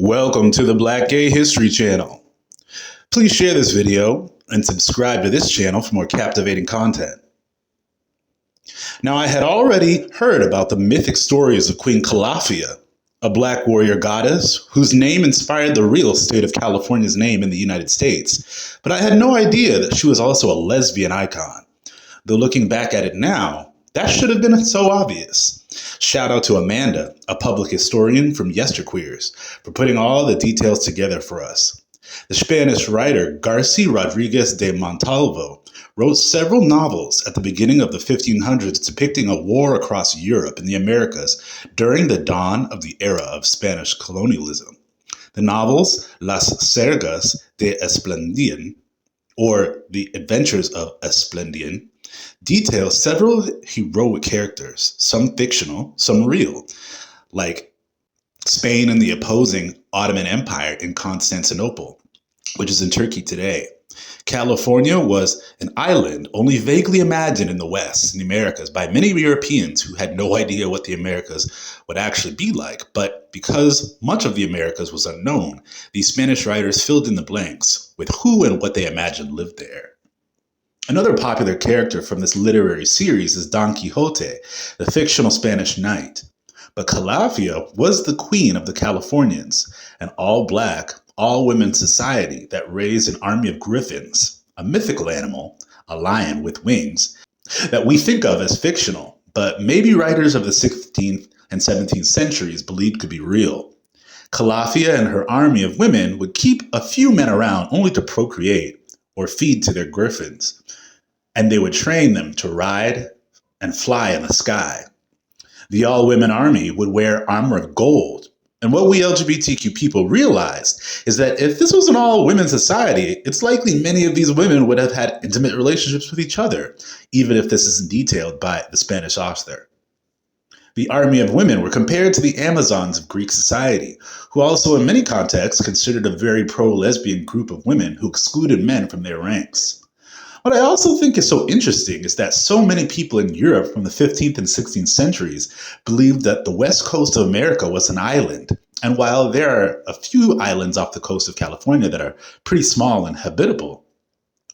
Welcome to the Black Gay History Channel. Please share this video and subscribe to this channel for more captivating content. Now, I had already heard about the mythic stories of Queen Calafia, a black warrior goddess whose name inspired the real state of California's name in the United States, but I had no idea that she was also a lesbian icon. Though looking back at it now, that should have been so obvious. Shout out to Amanda, a public historian from Yesterqueers, for putting all the details together for us. The Spanish writer Garcia Rodriguez de Montalvo wrote several novels at the beginning of the 1500s depicting a war across Europe and the Americas during the dawn of the era of Spanish colonialism. The novels Las Sergas de Esplandian, or The Adventures of Esplandian, detail several heroic characters, some fictional, some real, like Spain and the opposing Ottoman Empire in Constantinople, which is in Turkey today. California was an island only vaguely imagined in the West, in the Americas, by many Europeans who had no idea what the Americas would actually be like. But because much of the Americas was unknown, these Spanish writers filled in the blanks with who and what they imagined lived there. Another popular character from this literary series is Don Quixote, the fictional Spanish knight. But Calafia was the queen of the Californians, an all-black, all-women society that raised an army of griffins, a mythical animal, a lion with wings, that we think of as fictional, but maybe writers of the 16th and 17th centuries believed could be real. Calafia and her army of women would keep a few men around only to procreate or feed to their griffins, and they would train them to ride and fly in the sky. The all-women army would wear armor of gold, and what we LGBTQ people realized is that if this was an all-women society, it's likely many of these women would have had intimate relationships with each other, even if this isn't detailed by the Spanish author. The army of women were compared to the Amazons of Greek society, who also in many contexts considered a very pro-lesbian group of women who excluded men from their ranks. What I also think is so interesting is that so many people in Europe from the 15th and 16th centuries believed that the west coast of America was an island. And while there are a few islands off the coast of California that are pretty small and habitable,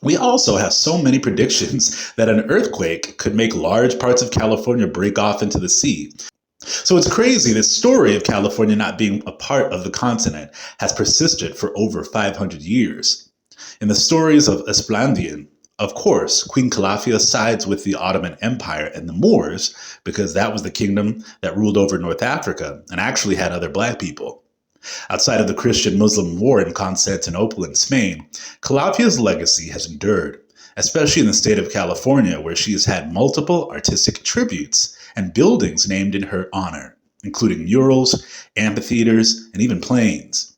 we also have so many predictions that an earthquake could make large parts of California break off into the sea. So it's crazy, this story of California not being a part of the continent has persisted for over 500 years. In the stories of Esplandian, of course, Queen Calafia sides with the Ottoman Empire and the Moors because that was the kingdom that ruled over North Africa and actually had other black people. Outside of the Christian-Muslim war in Constantinople and Spain, Calafia's legacy has endured, especially in the state of California, where she has had multiple artistic tributes and buildings named in her honor, including murals, amphitheaters, and even planes.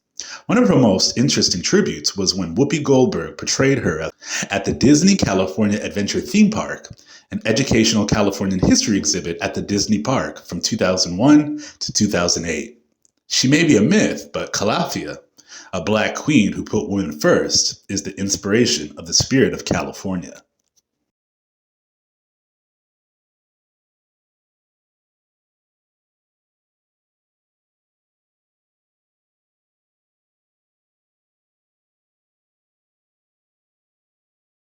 One of her most interesting tributes was when Whoopi Goldberg portrayed her at the Disney California Adventure Theme Park, an educational Californian history exhibit at the Disney Park from 2001 to 2008. She may be a myth, but Calafia, a black queen who put women first, is the inspiration of the spirit of California.